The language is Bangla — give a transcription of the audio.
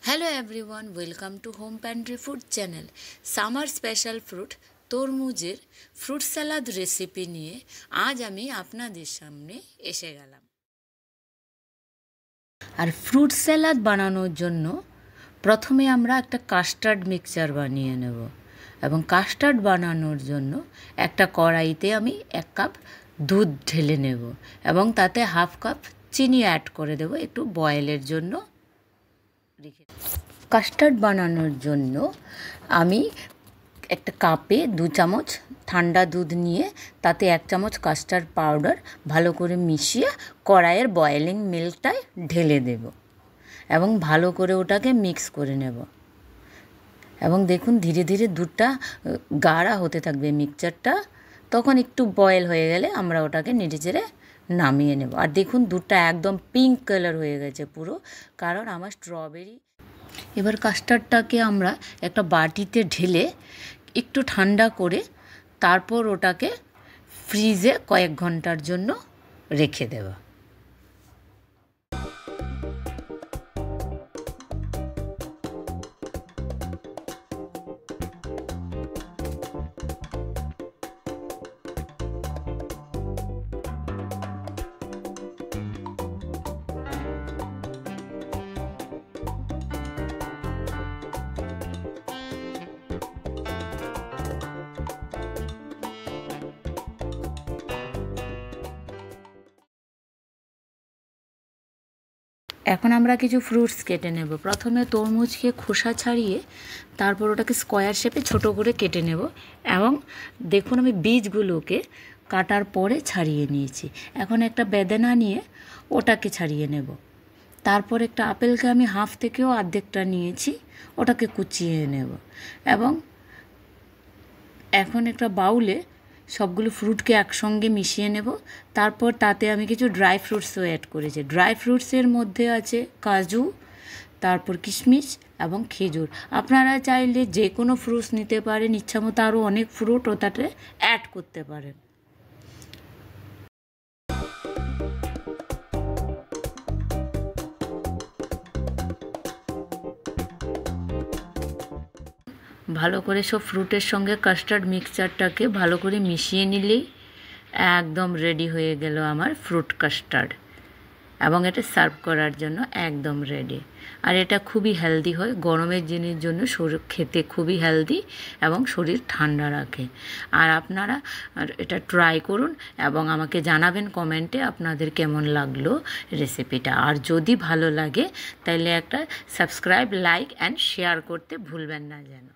Hello everyone, welcome to home pantry food channel. Summer special fruit তরমুজের ফ্রুট স্যালাদ রেসিপি নিয়ে আজ আমি আপনাদের সামনে এসে গেলাম। আর ফ্রুট স্যালাদ বানানোর জন্য প্রথমে আমরা একটা কাস্টার্ড মিক্সচার বানিয়ে নেব, এবং কাস্টার্ড বানানোর জন্য একটা কড়াইতে আমি 1 কাপ দুধ ঢেলে নেব এবং তাতে হাফ কাপ চিনি অ্যাড করে দেব একটু বয়েলের জন্য রেখে। কাস্টার্ড বানানোর জন্য আমি একটা কাপে 2 চামচ ঠান্ডা দুধ নিয়ে তাতে 1 চামচ কাস্টার্ড পাউডার ভালো করে মিশিয়ে কড়াইয়ের বয়েলিং মিল্কটায় ঢেলে দেব এবং ভালো করে ওটাকে মিক্স করে নেব। এবং দেখুন ধীরে ধীরে দুধটা গাঢ়া হতে থাকবে মিক্সচারটা, তখন একটু বয়েল হয়ে গেলে আমরা ওটাকে নেড়ে চেড়ে নামিয়ে নেব। আর দেখুন দুধটা একদম পিঙ্ক কালার হয়ে গেছে পুরো, কারণ আমার স্ট্রবেরি। এবার কাস্টার্ডটাকে আমরা একটা বাটিতে ঢেলে একটু ঠান্ডা করে তারপর ওটাকে ফ্রিজে কয়েক ঘন্টার জন্য রেখে দেওয়া। এখন আমরা কিছু ফ্রুটস কেটে নেব। প্রথমে তরমুজকে খোসা ছাড়িয়ে তারপর ওটাকে স্কোয়ার শেপে ছোট করে কেটে নেব, এবং দেখুন আমি বীজগুলোকে কাটার পরে ছাড়িয়ে নিয়েছি। এখন একটা বেদানা নিয়ে ওটাকে ছাড়িয়ে নেব। তারপর একটা আপেলকে আমি হাফ থেকেও অর্ধেকটা নিয়েছি, ওটাকে কুচিয়ে নেব। এবং এখন একটা বাউলে সবগুলো ফ্রুটকে একসঙ্গে মিশিয়ে নেব। তারপর তাতে আমি কিছু ড্রাই ফ্রুটসও অ্যাড করেছি। ড্রাই ফ্রুটসের মধ্যে আছে কাজু, তারপর কিশমিশ এবং খেজুর। আপনারা চাইলে যে কোনো ফ্রুটস নিতে পারেন, ইচ্ছামতো আরও অনেক ফ্রুট ওটাতে অ্যাড করতে পারেন। ভালো করে সব ফ্রুটের সঙ্গে কাস্টার্ড মিক্সচারটাকে ভালো করে মিশিয়ে নিলেই একদম রেডি হয়ে গেল আমার ফ্রুট কাস্টার্ড, এবং এটা সার্ভ করার জন্য একদম রেডি। আর এটা খুবই হেলদি হয়, গরমের জিনিস জন্য শরীর খেতে খুবই হেলদি এবং শরীর ঠান্ডা রাখে। আর আপনারা এটা ট্রাই করুন এবং আমাকে জানাবেন কমেন্টে আপনাদের কেমন লাগলো রেসিপিটা। আর যদি ভালো লাগে তাহলে একটা সাবস্ক্রাইব, লাইক অ্যান্ড শেয়ার করতে ভুলবেন না যেন।